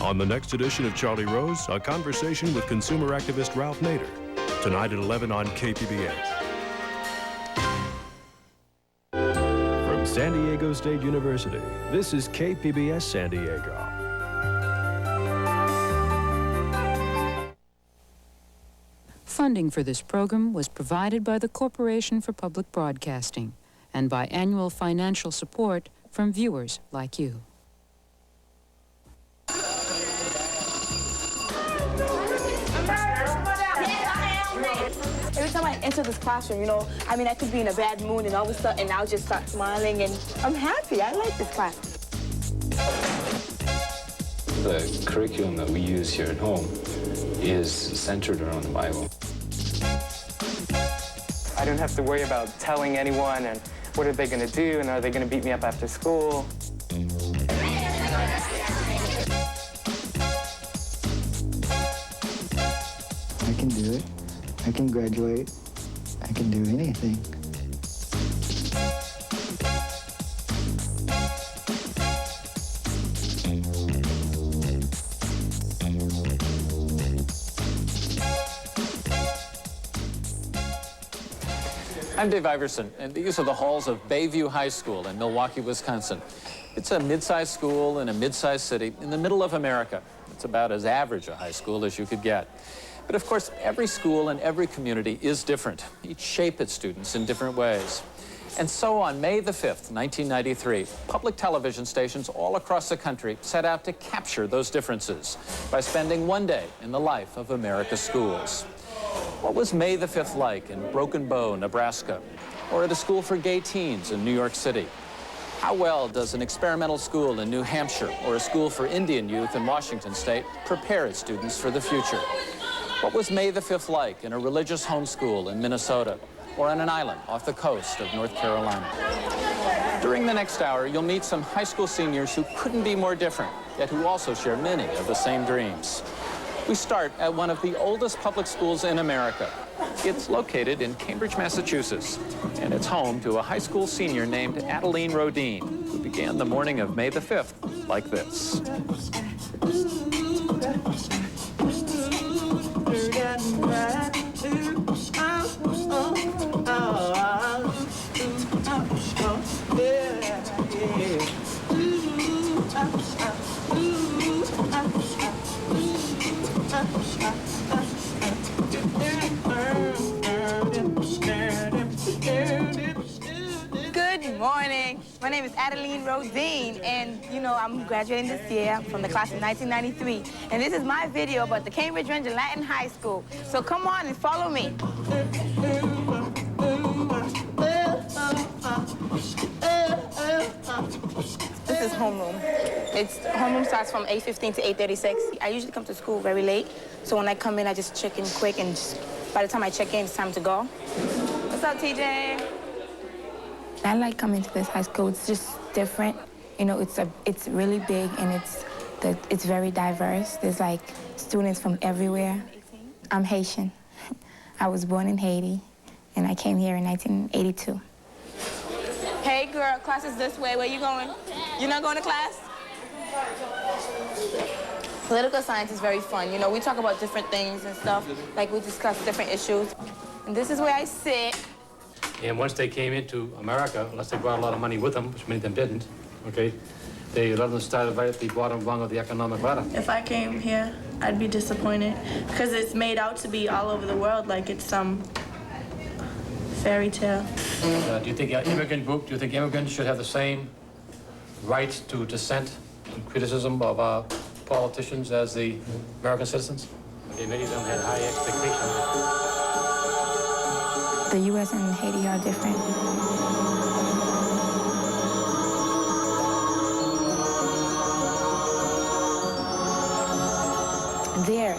On the next edition of Charlie Rose, a conversation with consumer activist Ralph Nader. Tonight at 11 on KPBS. From San Diego State University, this is KPBS San Diego. Funding for this program was provided by the Corporation for Public Broadcasting and by annual financial support from viewers like you. Every time I enter this classroom, I could be in a bad mood and all of a sudden I'll just start smiling and I'm happy. I like this class. The curriculum that we use here at home is centered around the Bible. I don't have to worry about telling anyone and what are they going to do and are they going to beat me up after school. I can do it. I can graduate. I can do anything. I'm Dave Iverson, and these are the halls of Bayview High School in Milwaukee, Wisconsin. It's a mid-sized school in a mid-sized city in the middle of America. It's about as average a high school as you could get. But of course, every school and every community is different. Each shape its students in different ways. And so on May the 5th, 1993, public television stations all across the country set out to capture those differences by spending one day in the life of America's schools. What was May the 5th like in Broken Bow, Nebraska, or at a school for gay teens in New York City? How well does an experimental school in New Hampshire or a school for Indian youth in Washington State prepare its students for the future? What was May the 5th like in a religious homeschool in Minnesota or on an island off the coast of North Carolina? During the next hour, you'll meet some high school seniors who couldn't be more different, yet who also share many of the same dreams. We start at one of the oldest public schools in America. It's located in Cambridge, Massachusetts, and it's home to a high school senior named Adeline Rodin, who began the morning of May the 5th like this. Good morning. My name is Adeline Rodin, and I'm graduating this year from the class of 1993. And this is my video about the Cambridge Ranger Latin High School. So come on and follow me. This is homeroom. Homeroom starts from 8:15 to 8:36. I usually come to school very late, so when I come in, I just check in quick, and by the time I check in, it's time to go. What's up, TJ? I like coming to this high school. It's just different. It's really big, and it's very diverse. There's like students from everywhere. I'm Haitian. I was born in Haiti, and I came here in 1982. Hey, girl, class is this way. Where you going? You're not going to class? Political science is very fun. We talk about different things and stuff. Like, we discuss different issues. And this is where I sit. And once they came into America, unless they brought a lot of money with them, which many of them didn't, okay, a lot of them started right at the bottom rung of the economic ladder. If I came here, I'd be disappointed because it's made out to be all over the world like it's some fairy tale. Do you think immigrants should have the same rights to dissent and criticism of our politicians as the American citizens? Okay, many of them had high expectations. The U.S. and Haiti are different.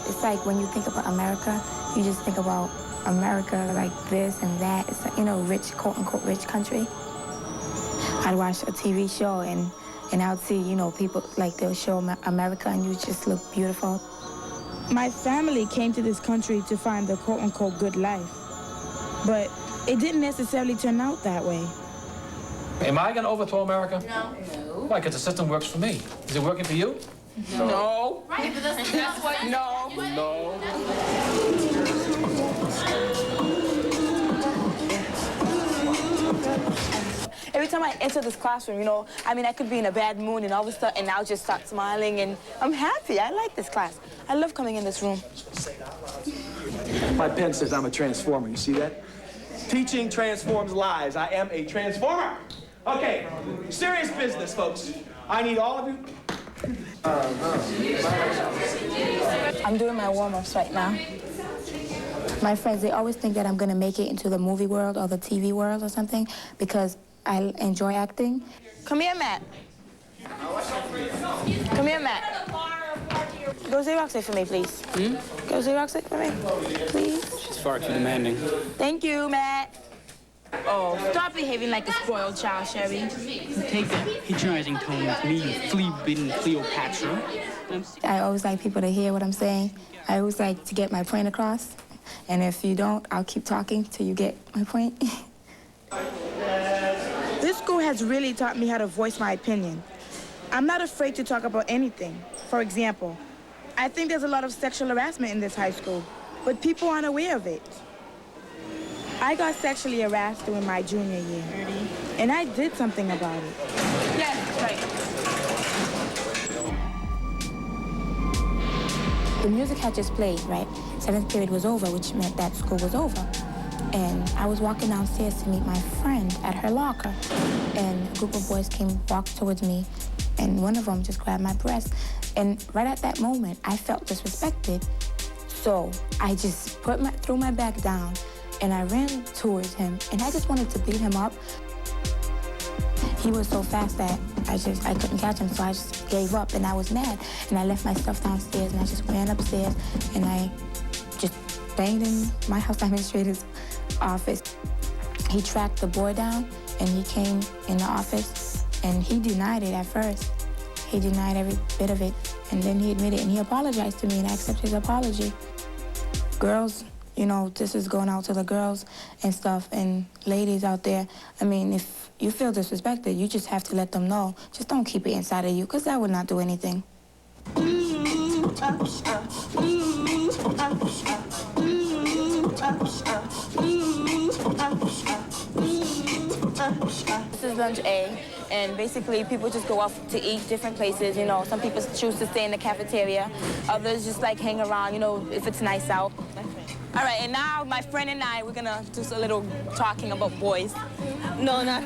It's like when you think about America, you just think about America like this and that. It's like, rich, quote-unquote, rich country. I'd watch a TV show and I'd see, people, like, they'll show America and you just look beautiful. My family came to this country to find the quote-unquote good life, but it didn't necessarily turn out that way. Am I going to overthrow America? No. Why? Because the system works for me. Is it working for you? No. Right, but that's what. No. No. Every time I enter this classroom, you know, I mean, I could be in a bad mood and all of a sudden I'll just start smiling and I'm happy. I like this class. I love coming in this room. My pen says I'm a transformer, you see that? Teaching transforms lives. I am a transformer. Okay, serious business, folks. I need all of you. I'm doing my warm-ups right now. My friends, they always think that I'm gonna make it into the movie world or the TV world or something because I enjoy acting. Come here, Matt. Come here, Matt. Go Xerox it for me, please. Go Xerox it for me, please. She's far too demanding. Thank you, Matt. Oh, stop behaving like a spoiled child, Sherry. Take that patronizing tone with me, you flea-bitten Cleopatra. I always like people to hear what I'm saying. I always like to get my point across. And if you don't, I'll keep talking till you get my point. This school has really taught me how to voice my opinion. I'm not afraid to talk about anything. For example, I think there's a lot of sexual harassment in this high school, but people aren't aware of it. I got sexually harassed during my junior year, and I did something about it. Yes, right. The music had just played, right? 7th period was over, which meant that school was over. And I was walking downstairs to meet my friend at her locker. And a group of boys walked towards me, and one of them just grabbed my breast. And right at that moment, I felt disrespected. So I just threw my back down, and I ran towards him, and I just wanted to beat him up. He was so fast that I couldn't catch him, so I just gave up, and I was mad. And I left my stuff downstairs, and I just ran upstairs, and I just banged in my house administrator's office. He tracked the boy down, and he came in the office, and he denied it at first. He denied every bit of it, and then he admitted, and he apologized to me, and I accepted his apology. Girls, you know, this is going out to the girls and stuff, and ladies out there, I mean, if you feel disrespected, you just have to let them know. Just don't keep it inside of you, because that would not do anything. This is lunch A, and basically people just go off to eat different places, you know. Some people choose to stay in the cafeteria. Others just like hang around, you know, if it's nice out. All right, and now my friend and I, we're gonna do a little talking about boys. No, not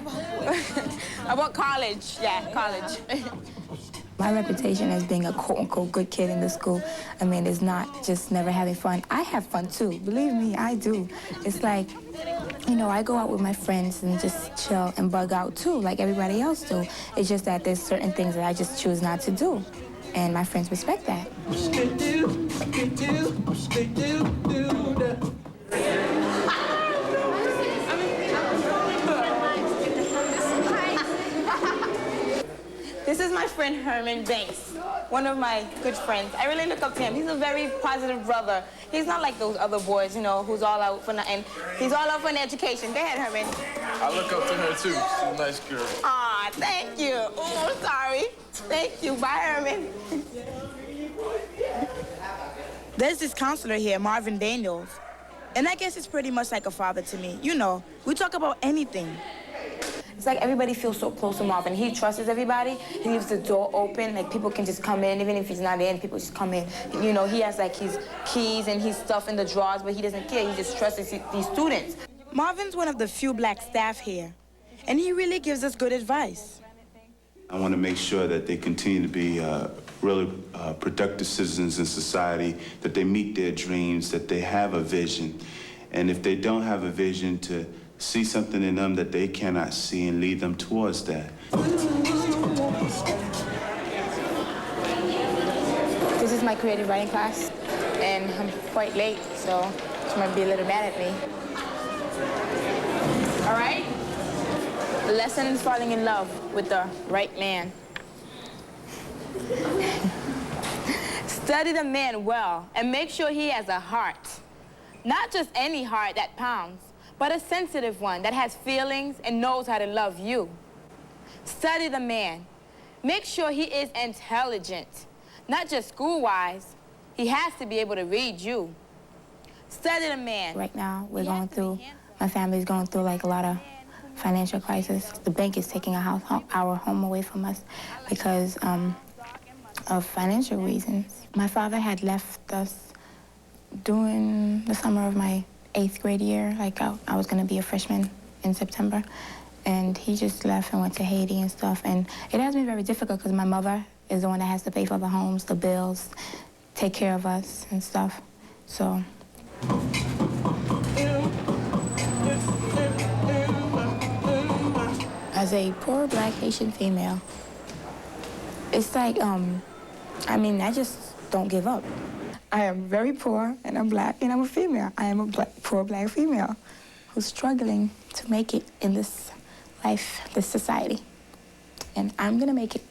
about college. Yeah, college. My reputation as being a quote-unquote good kid in the school, I mean, is not just never having fun. I have fun too, believe me, I do. It's like, you know, I go out with my friends and just chill and bug out too, like everybody else do. It's just that there's certain things that I just choose not to do, and my friends respect that. This is my friend Herman Banks, one of my good friends. I really look up to him. He's a very positive brother. He's not like those other boys, you know, who's all out for nothing. He's all out for an education. Go ahead, Herman. I look up to her, too. She's a nice girl. Aw, thank you. Oh, I'm sorry. Thank you. Bye, Herman. There's this counselor here, Marvin Daniels, and I guess it's pretty much like a father to me. You know, we talk about anything. It's like everybody feels so close to Marvin. He trusts everybody. He leaves the door open. Like, people can just come in. Even if he's not in, people just come in. You know, he has, like, his keys and his stuff in the drawers, but he doesn't care. He just trusts these students. Marvin's one of the few black staff here, and he really gives us good advice. I want to make sure that they continue to be really productive citizens in society, that they meet their dreams, that they have a vision. And if they don't have a vision, to see something in them that they cannot see and lead them towards that. This is my creative writing class, and I'm quite late, so she might be a little mad at me. All right? The lesson is falling in love with the right man. Study the man well and make sure he has a heart. Not just any heart that pounds, but a sensitive one that has feelings and knows how to love you. Study the man. Make sure he is intelligent. not just school-wise. He has to be able to read you. Study the man. Right now, we're going through, my family's going through like a lot of financial crisis. The bank is taking our home away from us because of financial reasons. My father had left us during the summer of my 8th grade year. Like I was gonna be a freshman in September. And he just left and went to Haiti and stuff. And it has been very difficult because my mother is the one that has to pay for the homes, the bills, take care of us and stuff. So. As a poor Black Haitian female, it's like, I mean, I just don't give up. I am very poor, and I'm Black, and I'm a female. I am a poor Black female who's struggling to make it in this life, this society. And I'm gonna make it.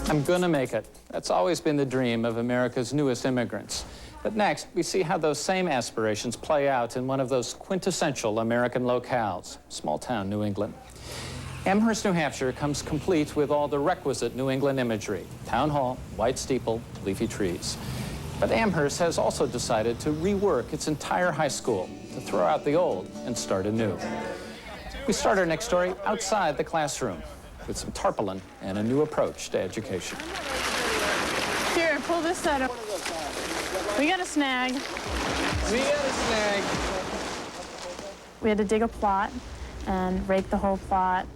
I'm gonna make it. That's always been the dream of America's newest immigrants. But next, we see how those same aspirations play out in one of those quintessential American locales, small-town New England. Amherst, New Hampshire comes complete with all the requisite New England imagery: town hall, white steeple, leafy trees. But Amherst has also decided to rework its entire high school, to throw out the old and start anew. We start our next story outside the classroom, with some tarpaulin and a new approach to education. Here, pull this side up. We got a snag. We got a snag. We had to dig a plot and rake the whole plot.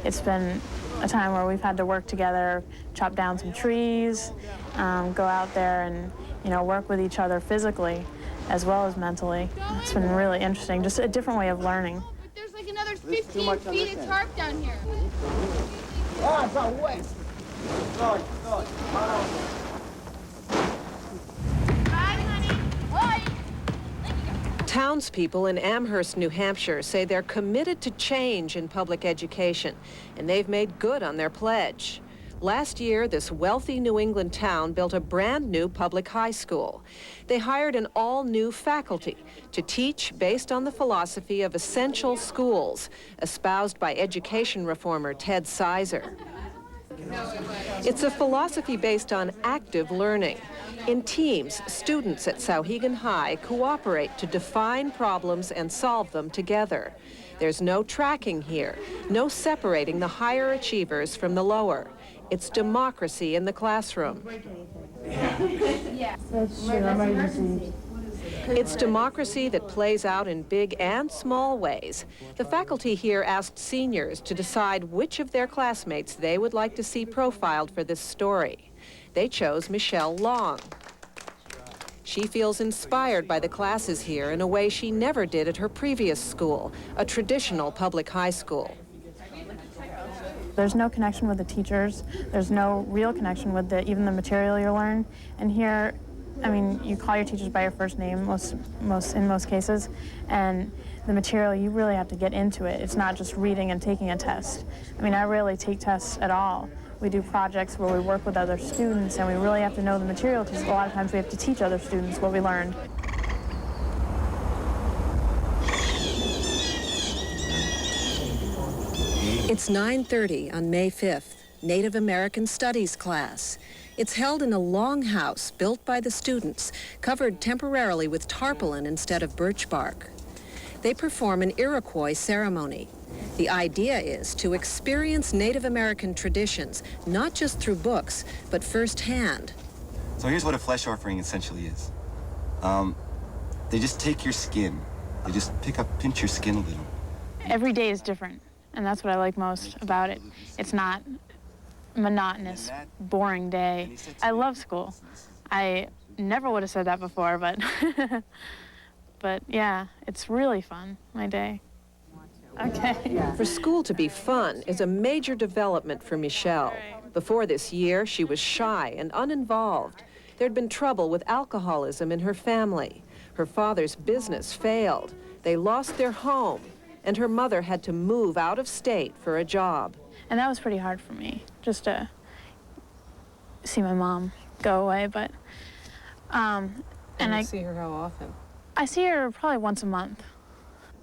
It's been a time where we've had to work together, chop down some trees, go out there and, work with each other physically as well as mentally. It's been really interesting, just a different way of learning. There's like another 15 feet of tarp down here. Oh, it's not wet. Sorry. Townspeople in Amherst, New Hampshire say they're committed to change in public education, and they've made good on their pledge. Last year, this wealthy New England town built a brand new public high school. They hired an all-new faculty to teach based on the philosophy of essential schools, espoused by education reformer Ted Sizer. It's a philosophy based on active learning. In teams, students at Sauhegan High cooperate to define problems and solve them together. There's no tracking here, no separating the higher achievers from the lower. It's democracy in the classroom. It's democracy that plays out in big and small ways. The faculty here asked seniors to decide which of their classmates they would like to see profiled for this story. They chose Michelle Long. She feels inspired by the classes here in a way she never did at her previous school, a traditional public high school. There's no connection with the teachers. There's no real connection with even the material you learn. And here, I mean, you call your teachers by your first name in most cases, and the material, you really have to get into it. It's not just reading and taking a test. I mean, I rarely take tests at all. We do projects where we work with other students, and we really have to know the material because a lot of times we have to teach other students what we learned. It's 9:30 on May 5th, Native American Studies class. It's held in a longhouse built by the students, covered temporarily with tarpaulin instead of birch bark. They perform an Iroquois ceremony. The idea is to experience Native American traditions, not just through books, but firsthand. So here's what a flesh offering essentially is. They just take your skin. They just pinch your skin a little. Every day is different, and that's what I like most about it. It's not monotonous, boring day. I love school. I never would have said that before, but but yeah, it's really fun, my day. Okay. For school to be fun is a major development for Michelle. Before this year, she was shy and uninvolved. There'd been trouble with alcoholism in her family. Her father's business failed. They lost their home, and her mother had to move out of state for a job. And that was pretty hard for me, just to see my mom go away, but And I see her how often? I see her probably once a month.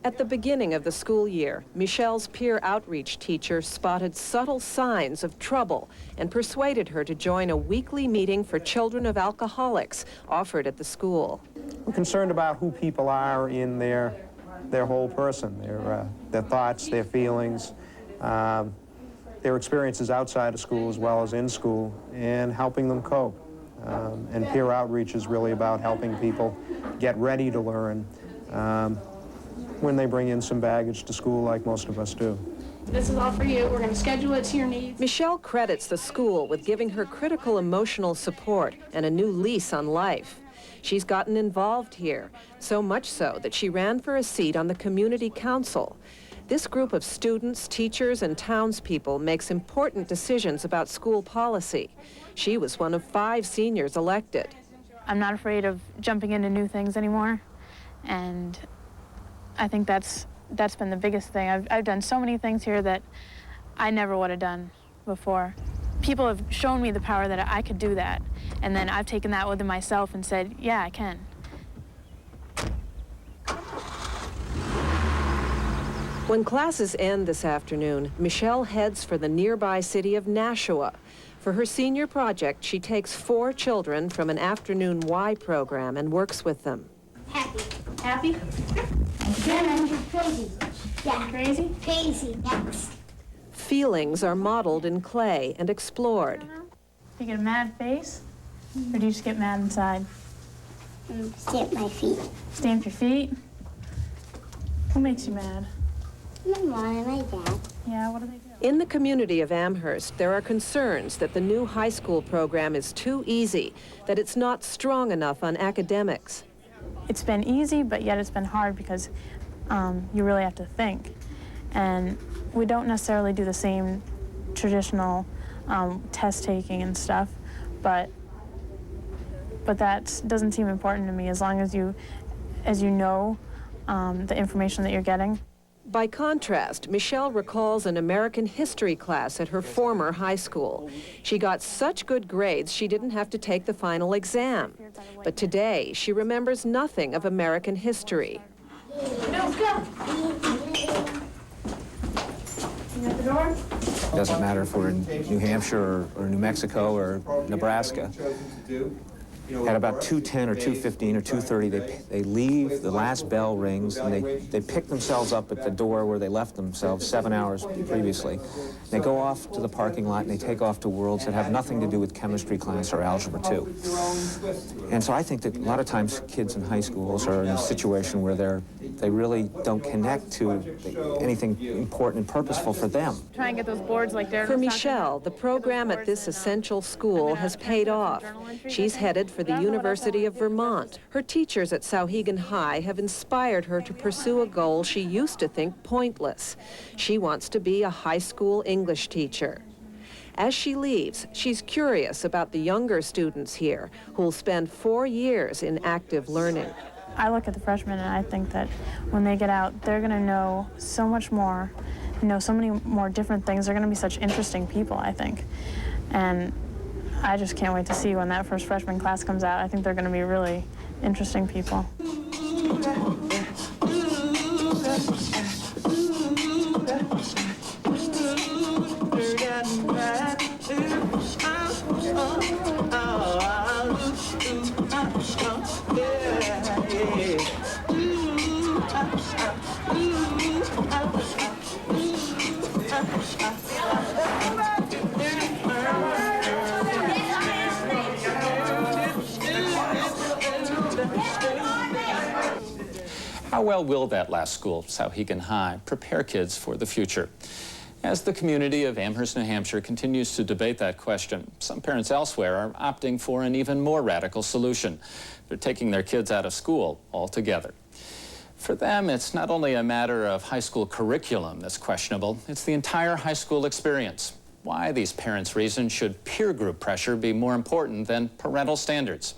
At the beginning of the school year, Michelle's peer outreach teacher spotted subtle signs of trouble and persuaded her to join a weekly meeting for children of alcoholics offered at the school. We're concerned about who people are in their whole person, their thoughts, their feelings, their experiences outside of school as well as in school, and helping them cope. And peer outreach is really about helping people get ready to learn when they bring in some baggage to school like most of us do. This is all for you. We're going to schedule it to your needs. Michelle credits the school with giving her critical emotional support and a new lease on life. She's gotten involved here, so much so that she ran for a seat on the community council. This group of students, teachers, and townspeople makes important decisions about school policy. She was one of 5 seniors elected. I'm not afraid of jumping into new things anymore, and I think that's been the biggest thing. I've done so many things here that I never would have done before. People have shown me the power that I could do that, and then I've taken that within myself and said, yeah, I can. When classes end this afternoon, Michelle heads for the nearby city of Nashua. For her senior project, she takes 4 children from an afternoon Y program and works with them. Happy. Happy? Crazy. Yeah. Crazy? Crazy. Next. Feelings are modeled in clay and explored. Do you get a mad face, or do you just get mad inside? Stamp my feet. Stamp your feet? Who makes you mad? My mom and my dad. Yeah, what do they do? In the community of Amherst, there are concerns that the new high school program is too easy, that it's not strong enough on academics. It's been easy, but yet it's been hard because you really have to think. And we don't necessarily do the same traditional test taking and stuff, but that doesn't seem important to me as long as you know the information that you're getting. By contrast, Michelle recalls an American history class at her former high school. She got such good grades she didn't have to take the final exam. But today, she remembers nothing of American history. No, go. You at the door? It doesn't matter if we're in New Hampshire or New Mexico or Nebraska. At about 2:10 or 2:15 or 2:30, they leave, the last bell rings, and they pick themselves up at the door where they left themselves 7 hours previously. They go off to the parking lot and they take off to worlds that have nothing to do with chemistry class or algebra 2. And so I think that a lot of times kids in high schools are in a situation where they really don't connect to anything important and purposeful for them. Try and get those boards like they're... For Michelle, the program at this essential school has paid off. She's headed for the University of Vermont. Her teachers at Sauhegan High have inspired her to pursue a goal she used to think pointless. She wants to be a high school English teacher. As she leaves, she's curious about the younger students here who'll spend 4 years in active learning. I look at the freshmen and I think that when they get out, they're going to know so much more, know so many more different things. They're going to be such interesting people, I think. And I just can't wait to see when that first freshman class comes out. I think they're going to be really interesting people. How well will that last school, Sauhegan High, prepare kids for the future? As the community of Amherst, New Hampshire continues to debate that question, some parents elsewhere are opting for an even more radical solution. They're taking their kids out of school altogether. For them, it's not only a matter of high school curriculum that's questionable, it's the entire high school experience. Why, these parents reason, should peer group pressure be more important than parental standards?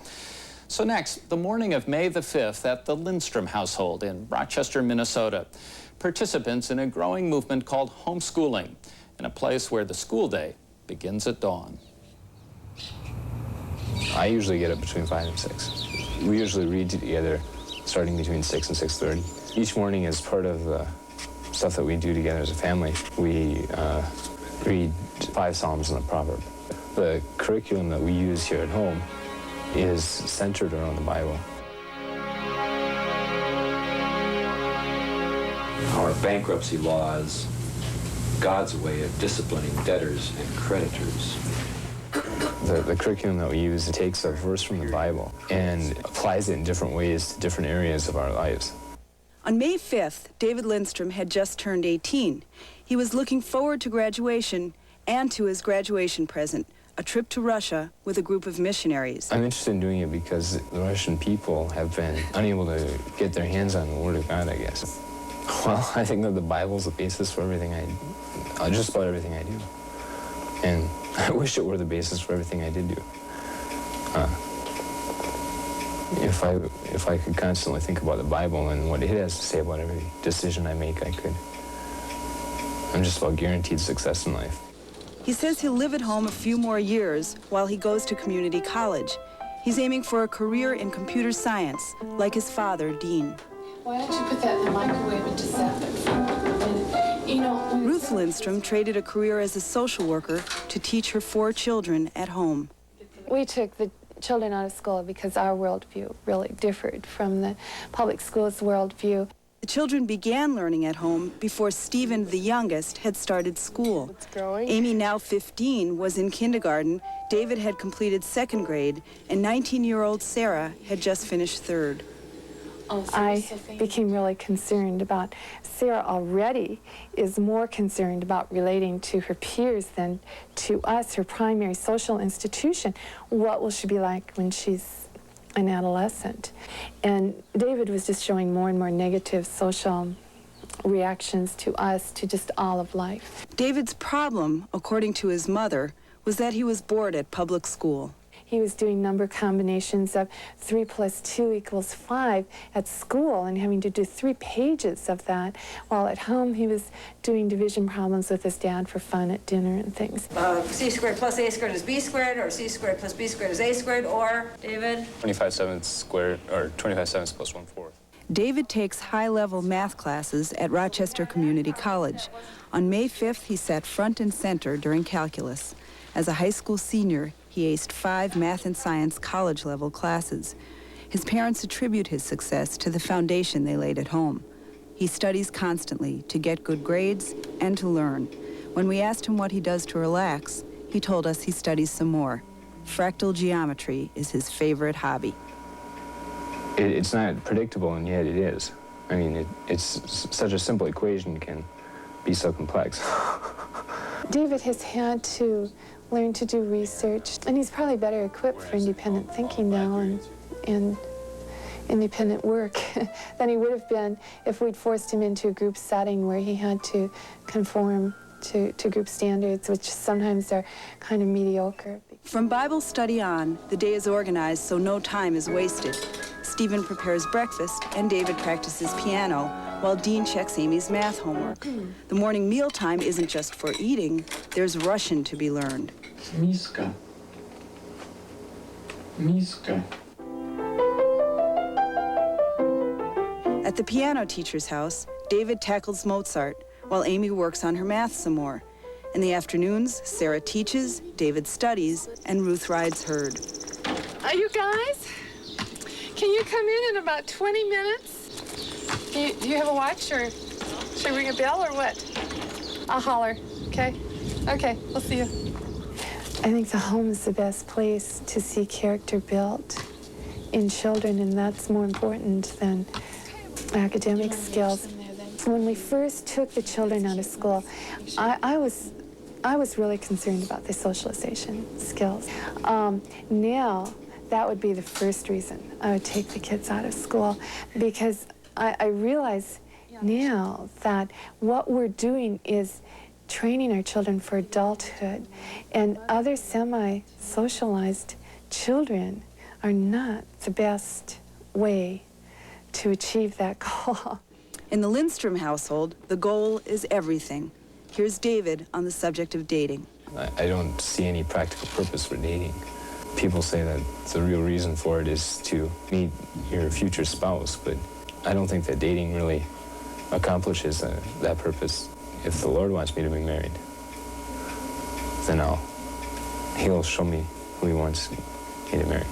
So next, the morning of May the 5th at the Lindstrom household in Rochester, Minnesota. Participants in a growing movement called homeschooling, in a place where the school day begins at dawn. I usually get up between 5 and 6. We usually read together starting between 6 and 6:30. Each morning as part of the stuff that we do together as a family, we read 5 Psalms and a proverb. The curriculum that we use here at home is centered around the Bible. Our bankruptcy law is God's way of disciplining debtors and creditors. The curriculum that we use takes a verse from the Bible and applies it in different ways to different areas of our lives. On May 5th, David Lindstrom had just turned 18. He was looking forward to graduation and to his graduation present, a trip to Russia with a group of missionaries. I'm interested in doing it because the Russian people have been unable to get their hands on the Word of God, I guess. Well, I think that the Bible's the basis for everything just about everything I do. And I wish it were the basis for everything I did do. If I could constantly think about the Bible and what it has to say about every decision I make, I could. I'm just about guaranteed success in life. He says he'll live at home a few more years while he goes to community college. He's aiming for a career in computer science, like his father, Dean. Why don't you put that in the microwave and just zap it for a minute? You know, Ruth Lindstrom traded a career as a social worker to teach her 4 children at home. we took the children out of school because our worldview really differed from the public schools' worldview. The children began learning at home before Stephen, the youngest, had started school. Amy, now 15, was in kindergarten, David had completed 2nd grade, and 19-year-old Sarah had just finished 3rd. I became really concerned about Sarah already is more concerned about relating to her peers than to us, her primary social institution. What will she be like when she's an adolescent? And David was just showing more and more negative social reactions to us, to just all of life. David's problem, according to his mother, was that he was bored at public school. He was doing number combinations of 3 + 2 = 5 at school and having to do 3 pages of that, while at home he was doing division problems with his dad for fun at dinner and things. C squared plus A squared is B squared, or C squared plus B squared is A squared, or, David? 25/7 squared, or 25/7 + 1/4. David takes high-level math classes at Rochester Community College. On May 5th, he sat front and center during calculus. As a high school senior, he aced 5 math and science college-level classes. His parents attribute his success to the foundation they laid at home. He studies constantly to get good grades and to learn. When we asked him what he does to relax, he told us he studies some more. Fractal geometry is his favorite hobby. It's not predictable, and yet it is. I mean, it's such a simple equation can be so complex. David has had to learn to do research, and he's probably better equipped for independent thinking now and independent work than he would have been if we'd forced him into a group setting where he had to conform to group standards, which sometimes are kind of mediocre. From Bible study on, the day is organized so no time is wasted. Stephen prepares breakfast and David practices piano while Dean checks Amy's math homework. The morning mealtime isn't just for eating, there's Russian to be learned. Miska. Miska. At the piano teacher's house, David tackles Mozart while Amy works on her math some more. In the afternoons, Sarah teaches, David studies, and Ruth rides herd. You guys, can you come in about 20 minutes? Do you have a watch, or should I ring a bell, or what? I'll holler, okay? Okay, we'll see you. I think the home is the best place to see character built in children, and that's more important than academic skills. When we first took the children out of school, I was really concerned about their socialization skills. Now, that would be the first reason I would take the kids out of school, because I realize now that what we're doing is training our children for adulthood, and other semi-socialized children are not the best way to achieve that goal. In the Lindstrom household, the goal is everything. Here's David on the subject of dating. I don't see any practical purpose for dating. People say that the real reason for it is to meet your future spouse, but I don't think that dating really accomplishes that purpose. If the Lord wants me to be married, then He'll show me who He wants me to marry.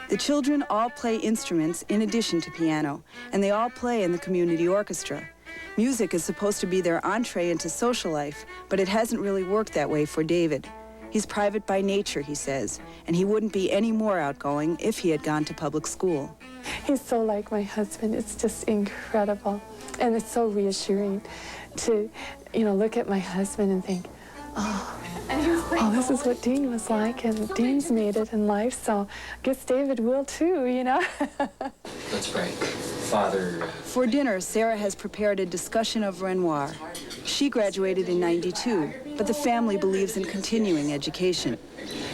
The children all play instruments in addition to piano, and they all play in the community orchestra. Music is supposed to be their entree into social life, but it hasn't really worked that way for David. He's private by nature, he says, and he wouldn't be any more outgoing if he had gone to public school. He's so like my husband. It's just incredible. And it's so reassuring to, look at my husband and think, oh, this is what Dean was like, and Dean's made it in life, so I guess David will too, Let's pray. Father. For dinner, Sarah has prepared a discussion of Renoir. She graduated in '92, but the family believes in continuing education.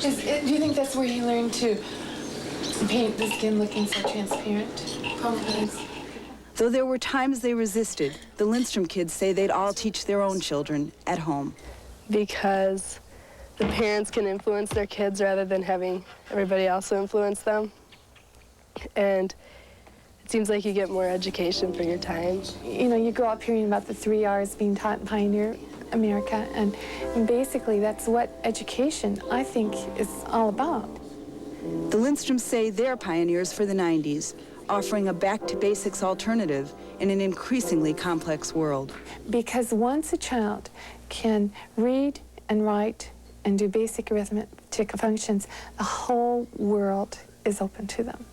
Do you think that's where he learned to paint the skin looking so transparent? Probably. Though there were times they resisted, the Lindstrom kids say they'd all teach their own children at home. Because the parents can influence their kids rather than having everybody else influence them. And it seems like you get more education for your time. You grow up hearing about the 3 R's being taught in pioneer America, and basically that's what education, I think, is all about. The Lindstroms say they're pioneers for the '90s, offering a back-to-basics alternative in an increasingly complex world. Because once a child can read and write and do basic arithmetic functions, the whole world is open to them.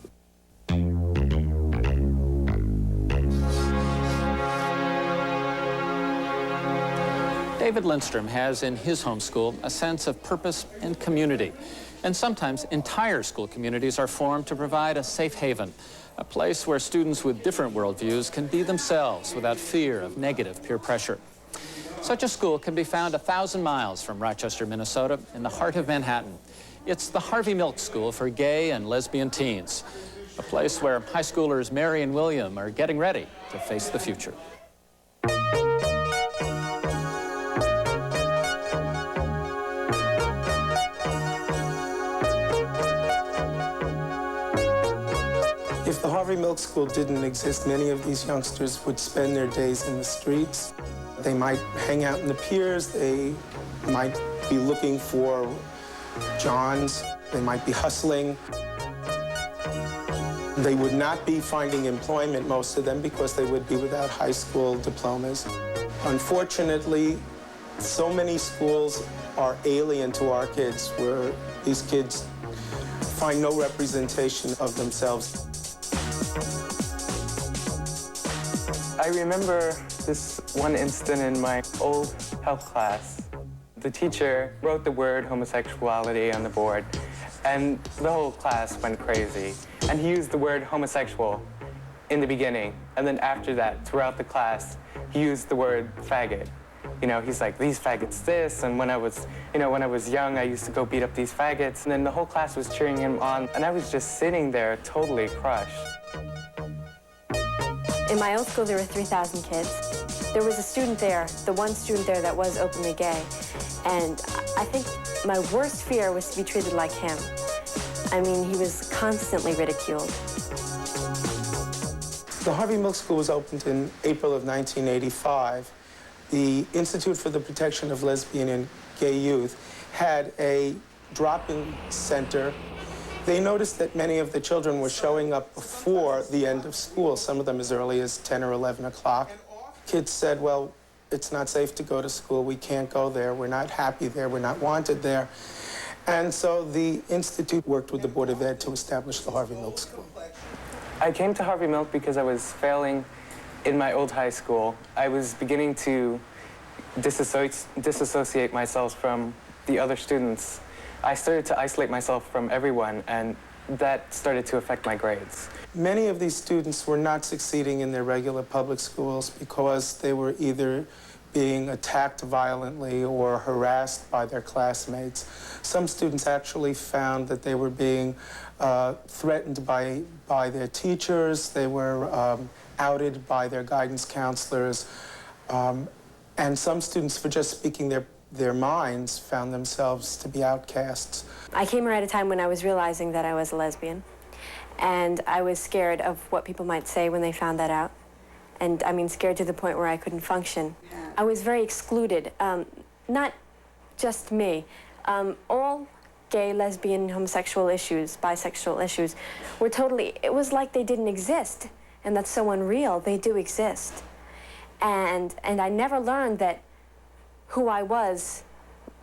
David Lindstrom has in his homeschool a sense of purpose and community. And sometimes entire school communities are formed to provide a safe haven, a place where students with different worldviews can be themselves without fear of negative peer pressure. Such a school can be found 1,000 miles from Rochester, Minnesota, in the heart of Manhattan. It's the Harvey Milk School for gay and lesbian teens, a place where high schoolers Mary and William are getting ready to face the future. If the Harvey Milk School didn't exist, many of these youngsters would spend their days in the streets. They might hang out in the piers. They might be looking for Johns. They might be hustling. They would not be finding employment, most of them, because they would be without high school diplomas. Unfortunately, so many schools are alien to our kids, where these kids find no representation of themselves. I remember this one instant in my old health class. The teacher wrote the word homosexuality on the board, and the whole class went crazy. And he used the word homosexual in the beginning, and then after that, throughout the class, he used the word faggot. He's like, these faggots this, and when I was young, I used to go beat up these faggots, and then the whole class was cheering him on, and I was just sitting there totally crushed. In my old school, there were 3,000 kids. There was a student there, the one student there that was openly gay, and I think my worst fear was to be treated like him. I mean, he was constantly ridiculed. The Harvey Milk School was opened in April of 1985. The Institute for the Protection of Lesbian and Gay Youth had a drop-in center. They noticed that many of the children were showing up before the end of school, some of them as early as 10 or 11 o'clock. Kids said, well, it's not safe to go to school. We can't go there. We're not happy there. We're not wanted there. And so the Institute worked with the Board of Ed to establish the Harvey Milk School. I came to Harvey Milk because I was failing in my old high school. I was beginning to disassociate myself from the other students. I started to isolate myself from everyone, and that started to affect my grades. Many of these students were not succeeding in their regular public schools because they were either being attacked violently or harassed by their classmates. Some students actually found that they were being threatened by their teachers. They were outed by their guidance counselors. And some students, for just speaking their minds, found themselves to be outcasts. I came here at a time when I was realizing that I was a lesbian, and I was scared of what people might say when they found that out. And I mean, scared to the point where I couldn't function. I was very excluded, not just me. All gay, lesbian, homosexual issues, bisexual issues were totally, it was like they didn't exist, and that's so unreal. They do exist. And I never learned that who I was,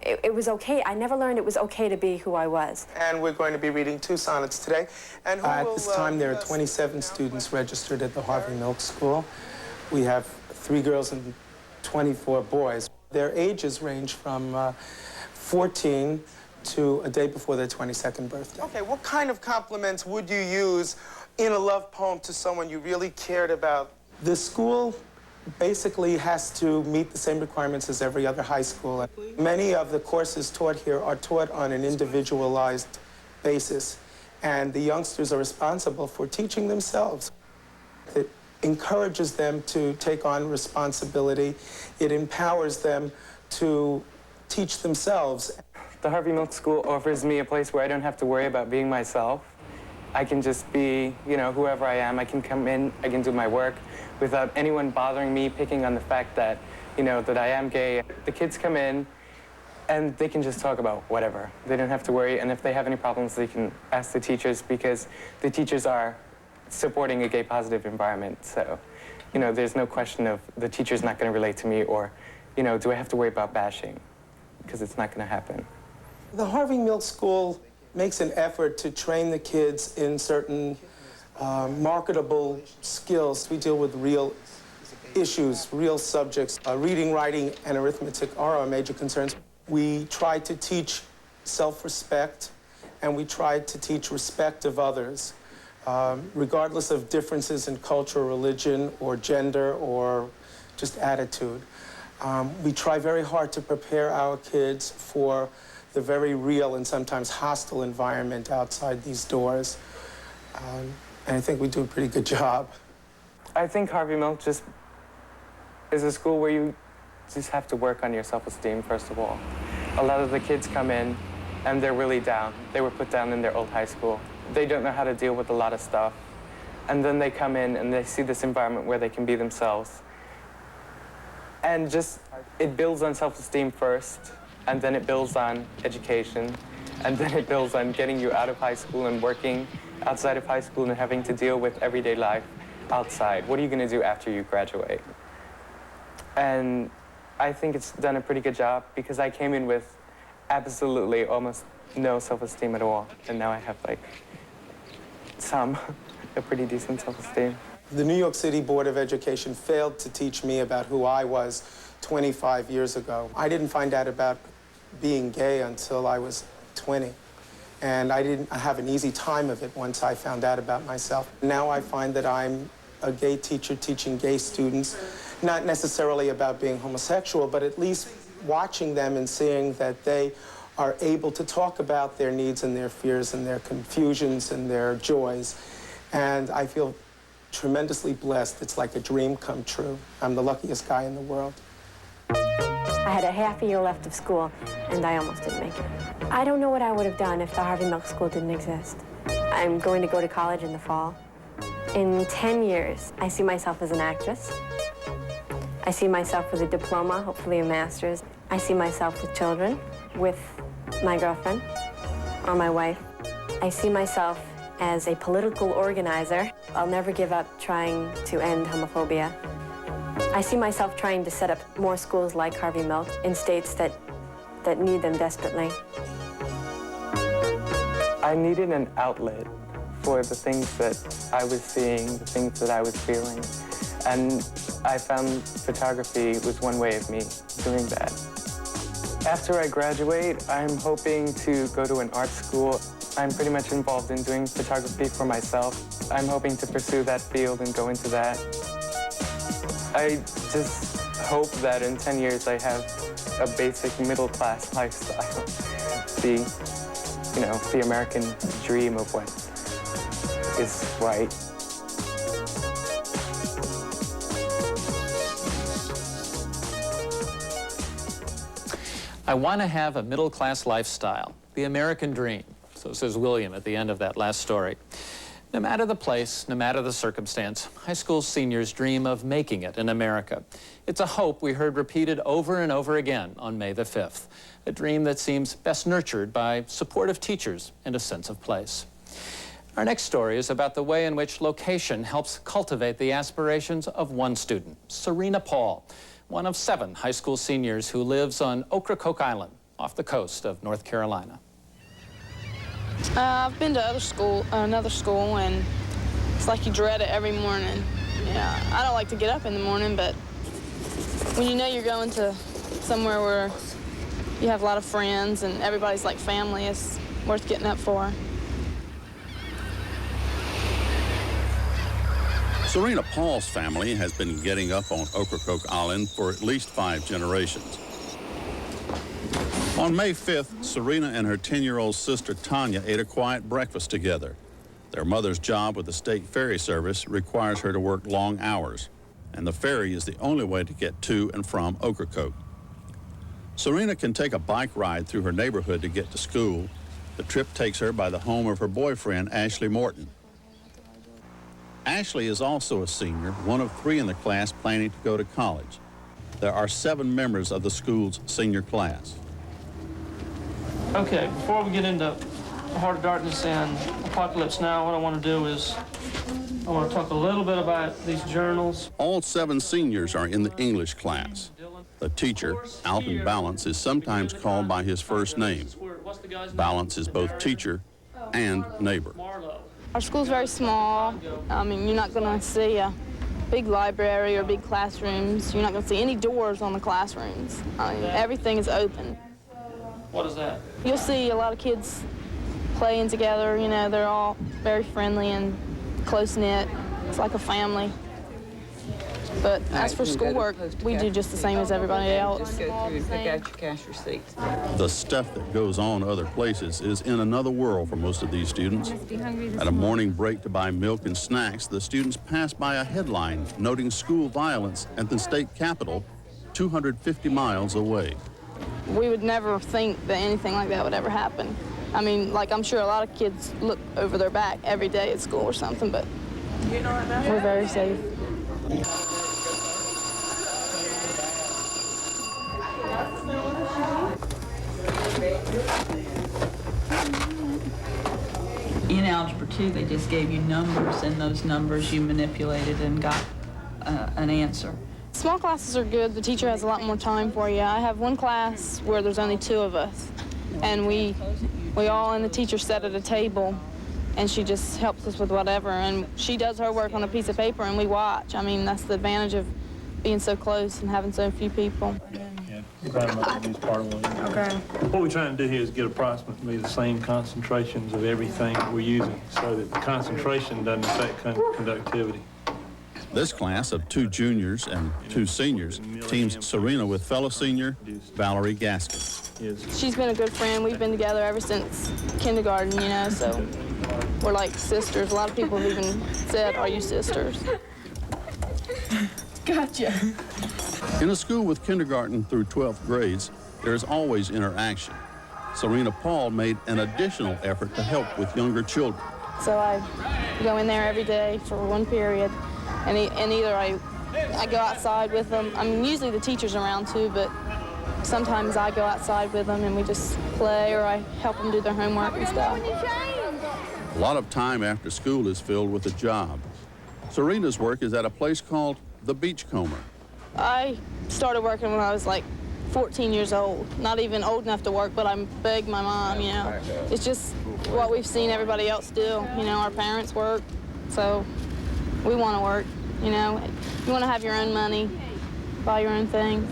it was okay. I never learned it was okay to be who I was. And we're going to be reading 2 sonnets today. And at this time, there are 27 students registered at the Harvey Milk School. We have 3 girls and 24 boys. Their ages range from 14 to a day before their 22nd birthday. Okay, what kind of compliments would you use in a love poem to someone you really cared about? The school basically has to meet the same requirements as every other high school. Many of the courses taught here are taught on an individualized basis, and the youngsters are responsible for teaching themselves. It encourages them to take on responsibility. It empowers them to teach themselves. The Harvey Milk School offers me a place where I don't have to worry about being myself. I can just be, whoever I am. I can come in, I can do my work without anyone bothering me, picking on the fact that, that I am gay. The kids come in and they can just talk about whatever. They don't have to worry, and if they have any problems, they can ask the teachers, because the teachers are supporting a gay-positive environment. So, there's no question of the teacher's not going to relate to me, or, do I have to worry about bashing? Because it's not going to happen. The Harvey Milk School makes an effort to train the kids in certain marketable skills. We deal with real issues, real subjects. Reading, writing, and arithmetic are our major concerns. We try to teach self-respect, and we try to teach respect of others, regardless of differences in culture, religion, or gender, or just attitude. We try very hard to prepare our kids for the very real and sometimes hostile environment outside these doors. And I think we do a pretty good job. I think Harvey Milk just is a school where you just have to work on your self-esteem, first of all. A lot of the kids come in and they're really down. They were put down in their old high school. They don't know how to deal with a lot of stuff. And then they come in and they see this environment where they can be themselves. And just, it builds on self-esteem first, and then it builds on education, and then it builds on getting you out of high school and working outside of high school and having to deal with everyday life outside. What are you going to do after you graduate? And I think it's done a pretty good job, because I came in with absolutely almost no self-esteem at all, and now I have a pretty decent self-esteem. The New York City Board of Education failed to teach me about who I was 25 years ago. I didn't find out about being gay until I was 20. And I didn't have an easy time of it once I found out about myself. Now I find that I'm a gay teacher teaching gay students, not necessarily about being homosexual, but at least watching them and seeing that they are able to talk about their needs and their fears and their confusions and their joys. And I feel tremendously blessed. It's like a dream come true. I'm the luckiest guy in the world. I had a half a year left of school, and I almost didn't make it. I don't know what I would have done if the Harvey Milk School didn't exist. I'm going to go to college in the fall. In 10 years, I see myself as an actress. I see myself with a diploma, hopefully a master's. I see myself with children, with my girlfriend or my wife. I see myself as a political organizer. I'll never give up trying to end homophobia. I see myself trying to set up more schools like Harvey Milk in states that need them desperately. I needed an outlet for the things that I was seeing, the things that I was feeling. And I found photography was one way of me doing that. After I graduate, I'm hoping to go to an art school. I'm pretty much involved in doing photography for myself. I'm hoping to pursue that field and go into that. I just hope that in 10 years I have a basic middle-class lifestyle. The American dream of what is right. I want to have a middle-class lifestyle, the American dream. So says William at the end of that last story. No matter the place, no matter the circumstance, high school seniors dream of making it in America. It's a hope we heard repeated over and over again on May the 5th, a dream that seems best nurtured by supportive teachers and a sense of place. Our next story is about the way in which location helps cultivate the aspirations of one student, Serena Paul, one of 7 high school seniors who lives on Ocracoke Island off the coast of North Carolina. I've been to another school, and it's like you dread it every morning. Yeah, I don't like to get up in the morning, but when you know you're going to somewhere where you have a lot of friends and everybody's like family, it's worth getting up for. Serena Paul's family has been getting up on Ocracoke Island for at least 5 generations. On May 5th, Serena and her 10-year-old sister Tanya ate a quiet breakfast together. Their mother's job with the state ferry service requires her to work long hours, and the ferry is the only way to get to and from Ocracoke. Serena can take a bike ride through her neighborhood to get to school. The trip takes her by the home of her boyfriend, Ashley Morton. Ashley is also a senior, one of 3 in the class planning to go to college. There are 7 members of the school's senior class. Okay, before we get into Heart of Darkness and Apocalypse Now, what I want to do is I want to talk a little bit about these journals. All 7 seniors are in the English class. The teacher, Alton Balance, is sometimes called by his first name. Balance is both teacher and neighbor. Our school's very small. I mean, you're not going to see a big library or big classrooms. You're not going to see any doors on the classrooms. I mean, everything is open. What is that? You'll see a lot of kids playing together. You know, they're all very friendly and close-knit. It's like a family. But as for schoolwork, we do just the same as everybody else. Go through and pick out your cash receipts. The stuff that goes on other places is in another world for most of these students. At a morning break to buy milk and snacks, the students pass by a headline noting school violence at the state capitol 250 miles away. We would never think that anything like that would ever happen. I mean, like, I'm sure a lot of kids look over their back every day at school or something, but we're very safe. In Algebra 2, they just gave you numbers, and those numbers you manipulated and got an answer. Small classes are good. The teacher has a lot more time for you. I have one class where there's only 2 of us, and we all and the teacher sit at a table, and she just helps us with whatever, and she does her work on a piece of paper, and we watch. I mean, that's the advantage of being so close and having so few people. Okay. What we're trying to do here is get approximately the same concentrations of everything that we're using so that the concentration doesn't affect conductivity. This class of 2 juniors and 2 seniors teams Serena with fellow senior Valerie Gaskins. She's been a good friend. We've been together ever since kindergarten, you know, so we're like sisters. A lot of people have even said, "Are you sisters?" Gotcha. In a school with kindergarten through 12th grades, there is always interaction. Serena Paul made an additional effort to help with younger children. So I go in there every day for one period, and either I go outside with them. I mean, usually the teacher's around too, but sometimes I go outside with them and we just play, or I help them do their homework and stuff. A lot of time after school is filled with a job. Serena's work is at a place called the Beachcomber. I started working when I was like 14 years old. Not even old enough to work, but I begged my mom, you know. It's just what we've seen everybody else do. You know, our parents work, so we want to work, you know. You want to have your own money, buy your own things.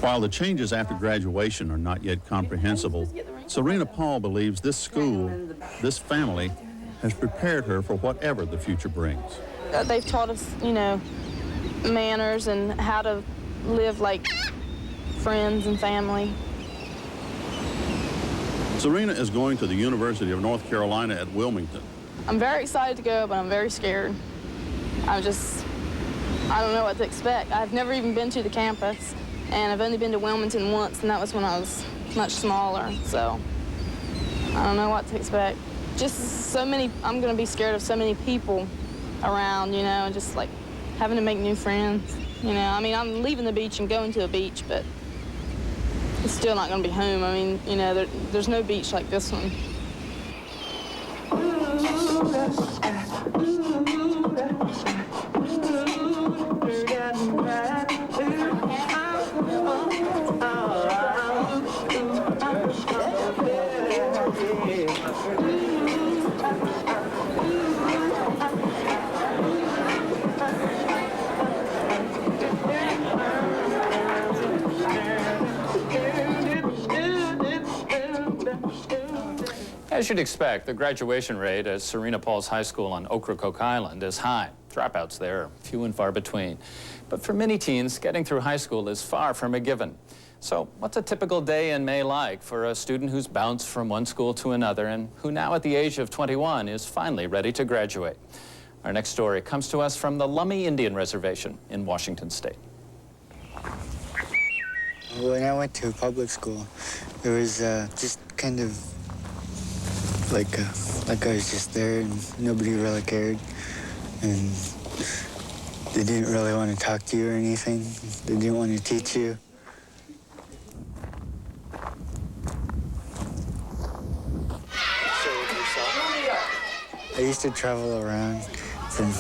While the changes after graduation are not yet comprehensible, Serena Paul believes this school, this family, has prepared her for whatever the future brings. They've taught us, you know, manners and how to live like friends and family. Serena is going to the University of North Carolina at Wilmington. I'm very excited to go, but I'm very scared. I don't know what to expect. I've never even been to the campus. And I've only been to Wilmington once, and that was when I was much smaller, so I don't know what to expect. Just so many, I'm gonna be scared of so many people around, you know, and just like having to make new friends, you know. I mean, I'm leaving the beach and going to a beach, but it's still not gonna be home. I mean, you know, there's no beach like this one. As you'd expect, the graduation rate at Serena Paul's High School on Ocracoke Island is high. Dropouts there are few and far between. But for many teens, getting through high school is far from a given. So what's a typical day in May like for a student who's bounced from one school to another and who now at the age of 21 is finally ready to graduate? Our next story comes to us from the Lummi Indian Reservation in Washington State. When I went to public school, it was just kind of like I was just there and nobody really cared. And they didn't really want to talk to you or anything. They didn't want to teach you. I used to travel around from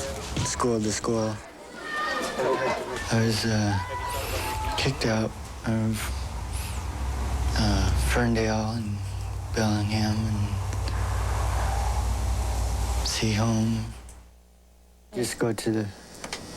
school to school. I was kicked out of Ferndale and Bellingham and home. Just go to the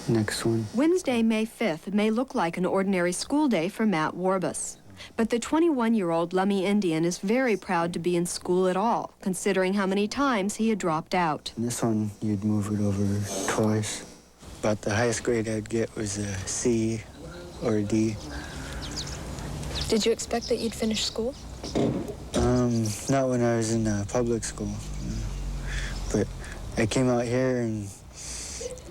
next one. Wednesday, May 5th may look like an ordinary school day for Matt Warbus. But the 21-year-old Lummi Indian is very proud to be in school at all, considering how many times he had dropped out. And this one, you'd move it over twice. About the highest grade I'd get was a C or a D. Did you expect that you'd finish school? Not when I was in public school. But I came out here and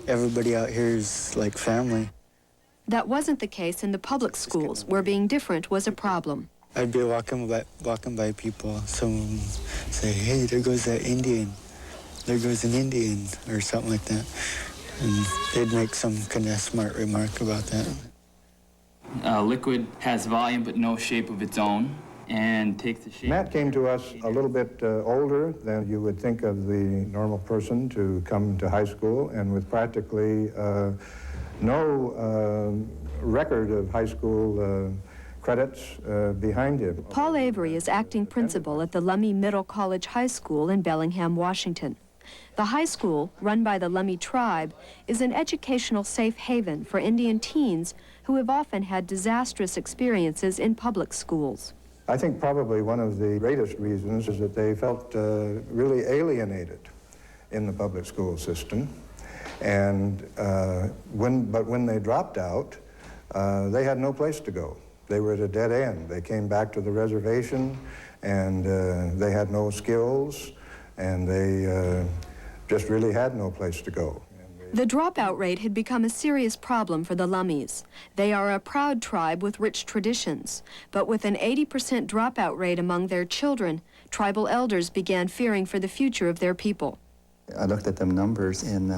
everybody out here is like family. That wasn't the case in the public schools, where being different was a problem. I'd be walking by people, someone say, hey, there goes that Indian. There goes an Indian, or something like that. And they'd make some kind of smart remark about that. Liquid has volume but no shape of its own, and takes the shape. Matt came to us a little bit older than you would think of the normal person to come to high school, and with practically no record of high school credits behind him. Paul Avery is acting principal at the Lummi Middle College High School in Bellingham, Washington. The high school, run by the Lummi tribe, is an educational safe haven for Indian teens who have often had disastrous experiences in public schools. I think probably one of the greatest reasons is that they felt really alienated in the public school system. And when they dropped out, they had no place to go. They were at a dead end. They came back to the reservation, and they had no skills, and they just really had no place to go. The dropout rate had become a serious problem for the Lummis. They are a proud tribe with rich traditions, but with an 80% dropout rate among their children, tribal elders began fearing for the future of their people. I looked at them numbers and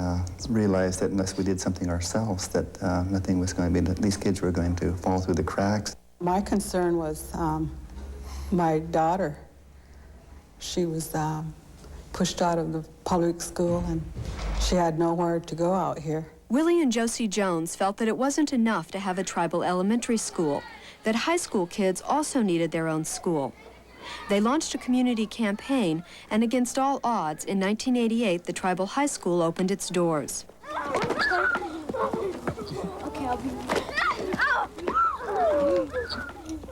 realized that unless we did something ourselves, that nothing was going to be, these kids were going to fall through the cracks. My concern was my daughter. She was pushed out of the public school, and she had nowhere to go out here. Willie and Josie Jones felt that it wasn't enough to have a tribal elementary school, that high school kids also needed their own school. They launched a community campaign, and against all odds, in 1988, the tribal high school opened its doors. Okay, I'll be...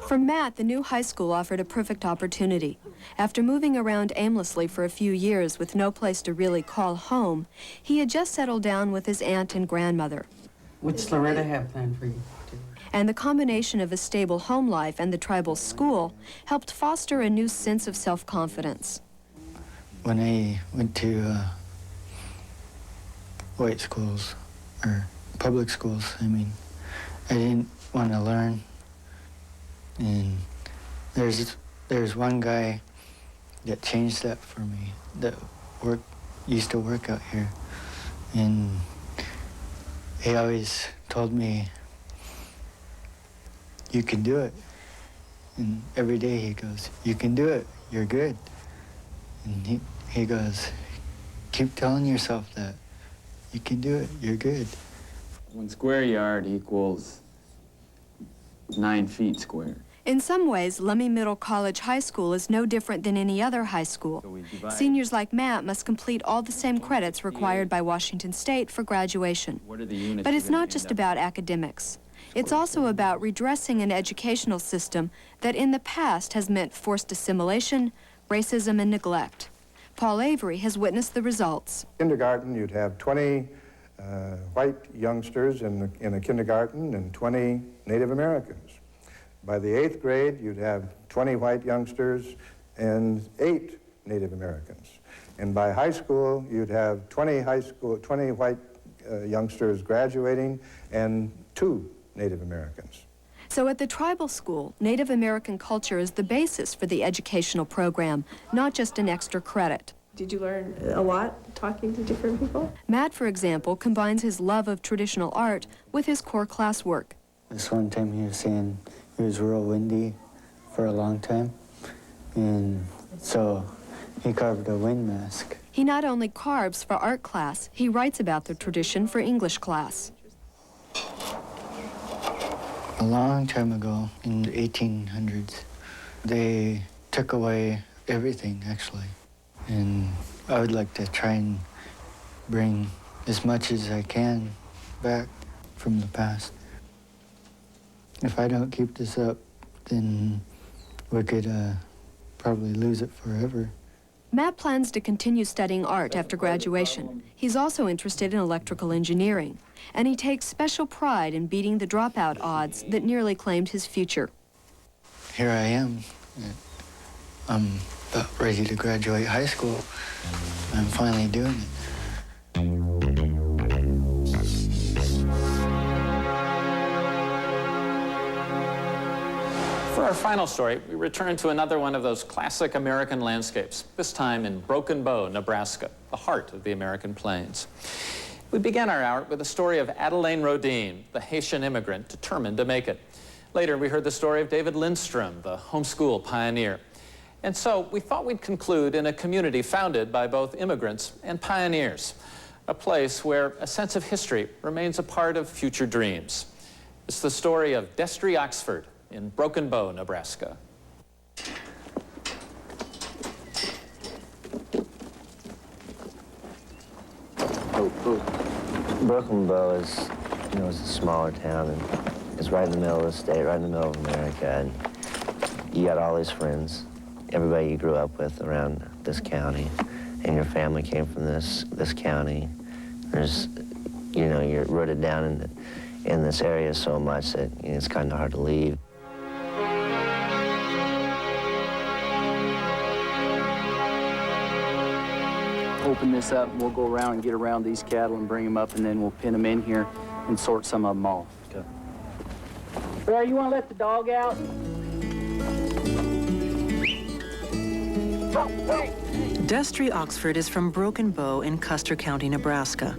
For Matt, the new high school offered a perfect opportunity. After moving around aimlessly for a few years with no place to really call home, he had just settled down with his aunt and grandmother. What's Loretta have planned for you? And the combination of a stable home life and the tribal school helped foster a new sense of self-confidence. When I went to white schools, or public schools, I mean, I didn't want to learn. And there's one guy that changed that for me, that used to work out here. And he always told me, you can do it. And every day he goes, you can do it, you're good. And he goes, keep telling yourself that. You can do it, you're good. 1 square yard equals 9 feet square. In some ways, Lummi Middle College High School is no different than any other high school. Seniors like Matt must complete all the same credits required by Washington State for graduation. But it's not just about academics. It's also about redressing an educational system that in the past has meant forced assimilation, racism, and neglect. Paul Avery has witnessed the results. Kindergarten, you'd have 20 white youngsters in a kindergarten and 20 Native Americans. By the 8th grade, you'd have 20 white youngsters and 8 Native Americans. And by high school, you'd have 20 white youngsters graduating and 2 Native Americans. So at the tribal school, Native American culture is the basis for the educational program, not just an extra credit. Did you learn a lot talking to different people? Matt, for example, combines his love of traditional art with his core classwork. This one time he was saying it was real windy for a long time, and so he carved a wind mask. He not only carves for art class, he writes about the tradition for English class. A long time ago, in the 1800s, they took away everything, actually. And I would like to try and bring as much as I can back from the past. If I don't keep this up, then we could probably lose it forever. Matt plans to continue studying art after graduation. He's also interested in electrical engineering, and he takes special pride in beating the dropout odds that nearly claimed his future. Here I am. I'm about ready to graduate high school. I'm finally doing it. For our final story, we return to another one of those classic American landscapes, this time in Broken Bow, Nebraska, the heart of the American plains. We began our hour with the story of Adelaine Rodin, the Haitian immigrant determined to make it. Later, we heard the story of David Lindstrom, the homeschool pioneer. And so we thought we'd conclude in a community founded by both immigrants and pioneers, a place where a sense of history remains a part of future dreams. It's the story of Destry Oxford in Broken Bow, Nebraska. Broken Bow is, is a smaller town, and it's right in the middle of the state, right in the middle of America, and you got all these friends, everybody you grew up with around this county, and your family came from this county. There's, you're rooted down in this area so much that it's kind of hard to leave. Open this up, and we'll go around and get around these cattle and bring them up, and then we'll pin them in here and sort some of them off. Okay. Bear, you want to let the dog out? Destry Oxford is from Broken Bow in Custer County, Nebraska.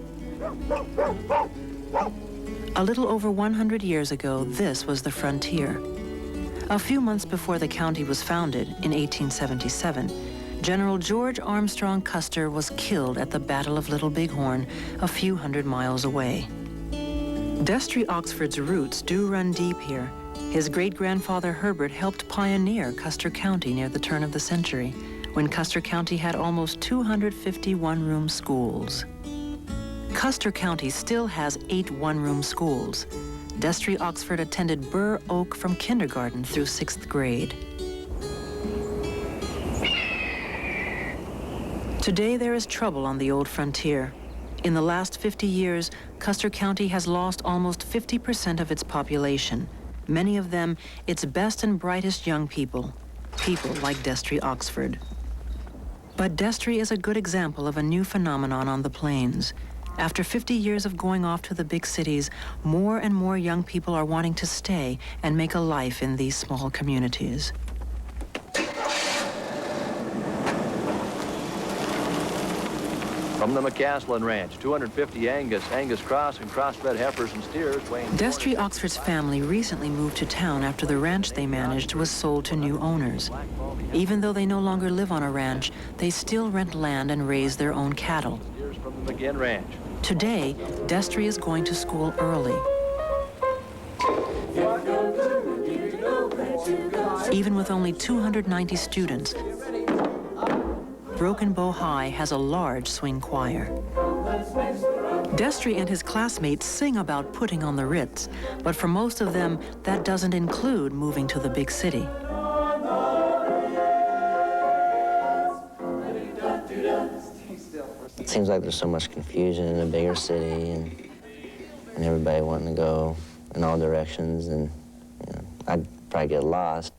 A little over 100 years ago, this was the frontier. A few months before the county was founded, in 1877, General George Armstrong Custer was killed at the Battle of Little Bighorn, a few hundred miles away. Destry Oxford's roots do run deep here. His great-grandfather Herbert helped pioneer Custer County near the turn of the century, when Custer County had almost 250 one-room schools. Custer County still has 8 one-room schools. Destry Oxford attended Burr Oak from kindergarten through 6th grade. Today there is trouble on the old frontier. In the last 50 years, Custer County has lost almost 50% of its population. Many of them, its best and brightest young people like Destry Oxford. But Destry is a good example of a new phenomenon on the plains. After 50 years of going off to the big cities, more and more young people are wanting to stay and make a life in these small communities. From the McCaslin Ranch, 250 Angus cross and crossbred heifers and steers weighing... Destry Oxford's family recently moved to town after the ranch they managed was sold to new owners. Even though they no longer live on a ranch, they still rent land and raise their own cattle. From the McGinn Ranch. Today, Destry is going to school early. Even with only 290 students, Broken Bow High has a large swing choir. Destry and his classmates sing about putting on the Ritz, but for most of them, that doesn't include moving to the big city. It seems like there's so much confusion in a bigger city, and everybody wanting to go in all directions, and I'd probably get lost.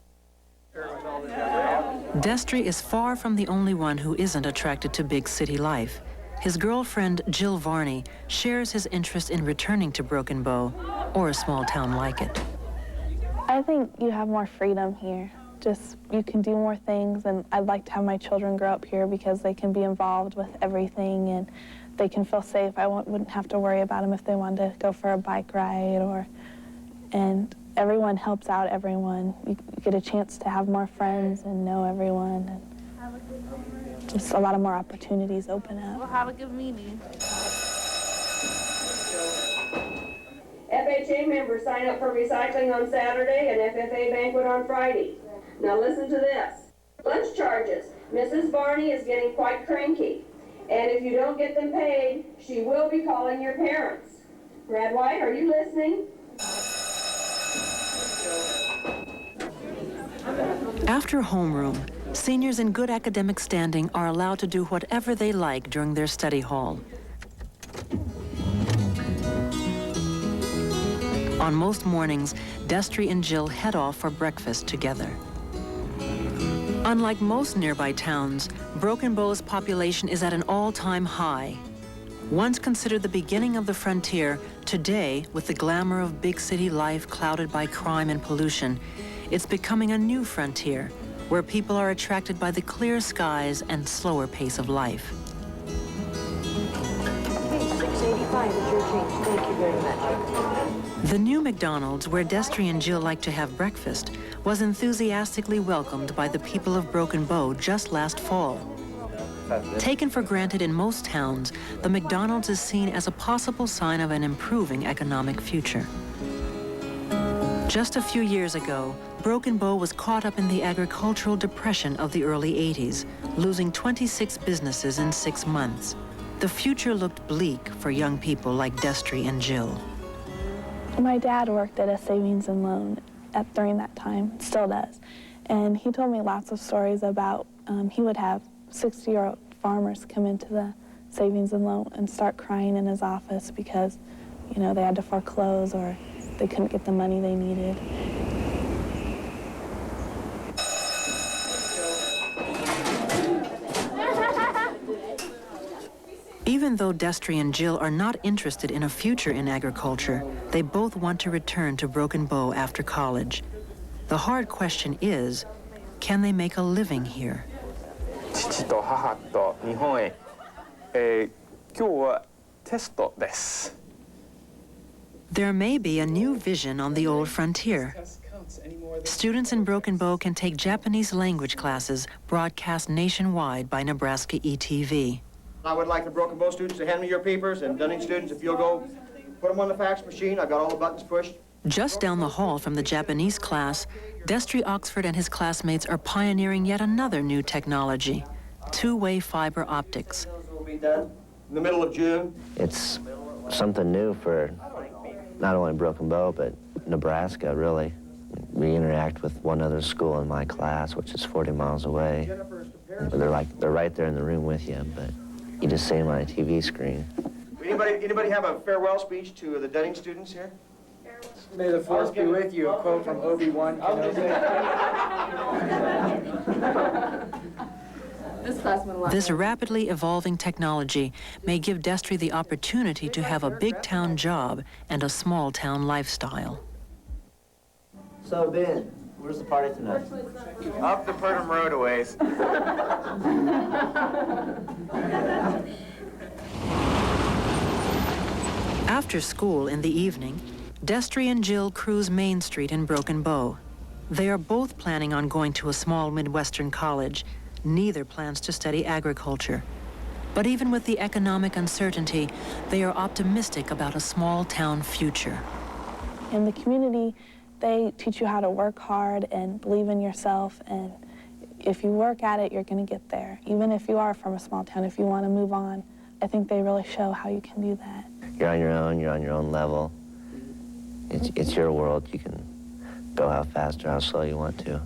Destry is far from the only one who isn't attracted to big city life. His girlfriend, Jill Varney, shares his interest in returning to Broken Bow, or a small town like it. I think you have more freedom here. Just, you can do more things, and I'd like to have my children grow up here because they can be involved with everything, and they can feel safe. I wouldn't have to worry about them if they wanted to go for a bike ride, and everyone helps out everyone. You get a chance to have more friends and know everyone, and just a lot of more opportunities open up. We'll have a good meeting. FHA members sign up for recycling on Saturday and FFA banquet on Friday. Now listen to this. Lunch charges. Mrs. Varney is getting quite cranky, and if you don't get them paid, she will be calling your parents. Brad White, are you listening? After homeroom, seniors in good academic standing are allowed to do whatever they like during their study hall. On most mornings, Destry and Jill head off for breakfast together. Unlike most nearby towns, Broken Bow's population is at an all-time high. Once considered the beginning of the frontier, today, with the glamour of big city life clouded by crime and pollution, it's becoming a new frontier, where people are attracted by the clear skies and slower pace of life. $6.85 is your change. Thank you very much. The new McDonald's, where Destry and Jill like to have breakfast, was enthusiastically welcomed by the people of Broken Bow just last fall. Taken for granted in most towns, the McDonald's is seen as a possible sign of an improving economic future. Just a few years ago, Broken Bow was caught up in the agricultural depression of the early 80s, losing 26 businesses in 6 months. The future looked bleak for young people like Destry and Jill. My dad worked at a savings and loan during that time, still does. And he told me lots of stories about, he would have 60-year-old farmers come into the savings and loan and start crying in his office because, they had to foreclose or they couldn't get the money they needed. Even though Destry and Jill are not interested in a future in agriculture, they both want to return to Broken Bow after college. The hard question is, can they make a living here? 父と母と日本へ、今日はテストです。 There may be a new vision on the old frontier. Students in Broken Bow can take Japanese language classes broadcast nationwide by Nebraska ETV. I would like the Broken Bow students to hand me your papers, and Dunning students, if you'll go put them on the fax machine. I've got all the buttons pushed. Just down the hall from the Japanese class, Destry Oxford and his classmates are pioneering yet another new technology, two-way fiber optics. Will be done in the middle of June. It's something new for not only Broken Bow, but Nebraska, really. We interact with one other school in my class, which is 40 miles away. They're right there in the room with you, but you just see them on a TV screen. Anybody have a farewell speech to the Dunning students here? May the force be with you, a quote from Obi-Wan Kenobi. This class went a lot This better. rapidly evolving technology may give Destry the opportunity to have a big-town job and a small-town lifestyle. So, Ben, where's the party tonight? Up the Purdom Road a ways. After school in the evening, Destry and Jill cruise Main Street in Broken Bow. They are both planning on going to a small Midwestern college. Neither plans to study agriculture. But even with the economic uncertainty, they are optimistic about a small-town future. In the community, they teach you how to work hard and believe in yourself, and if you work at it, you're going to get there. Even if you are from a small town, if you want to move on, I think they really show how you can do that. You're on your own level. It's your world. You can go how fast or how slow you want to.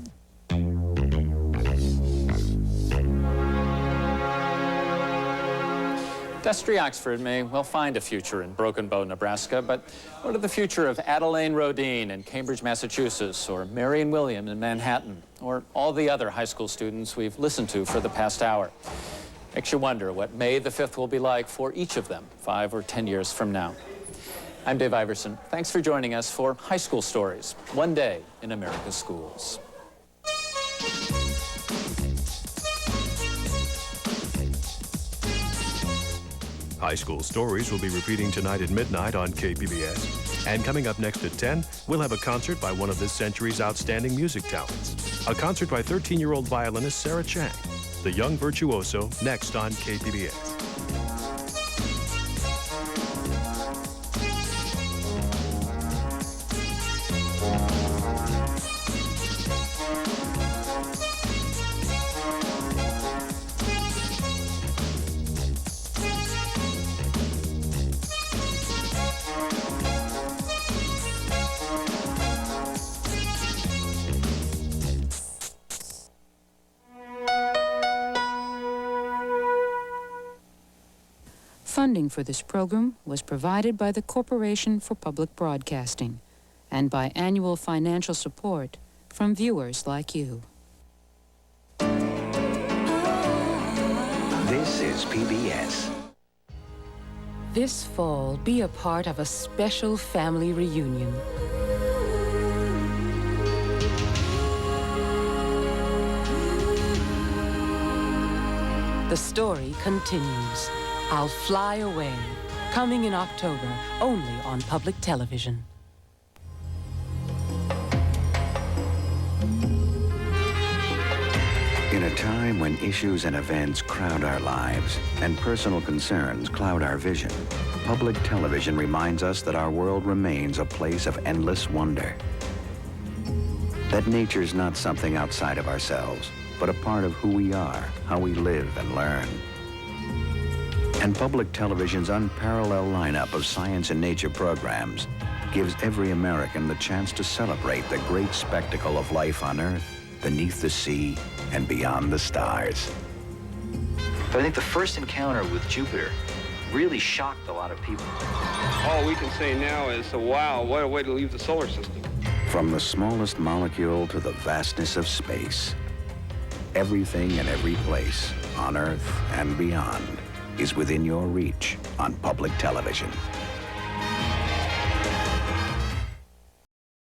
Destry Oxford may well find a future in Broken Bow, Nebraska, but what of the future of Adeline Rodine in Cambridge, Massachusetts, or Marion William in Manhattan, or all the other high school students we've listened to for the past hour? Makes you wonder what May the 5th will be like for each of them 5 or 10 years from now. I'm Dave Iverson. Thanks for joining us for High School Stories, One Day in America's Schools. High School Stories will be repeating tonight at midnight on KPBS. And coming up next at 10, we'll have a concert by one of this century's outstanding music talents. A concert by 13-year-old violinist Sarah Chang, the young virtuoso, next on KPBS. Funding for this program was provided by the Corporation for Public Broadcasting and by annual financial support from viewers like you. This is PBS. This fall, be a part of a special family reunion. The story continues. I'll Fly Away, coming in October, only on public television. In a time when issues and events crowd our lives and personal concerns cloud our vision, public television reminds us that our world remains a place of endless wonder. That nature's not something outside of ourselves, but a part of who we are, how we live and learn. And public television's unparalleled lineup of science and nature programs gives every American the chance to celebrate the great spectacle of life on Earth, beneath the sea, and beyond the stars. But I think the first encounter with Jupiter really shocked a lot of people. All we can say now is, wow, what a way to leave the solar system. From the smallest molecule to the vastness of space, everything and every place on Earth and beyond is within your reach on public television.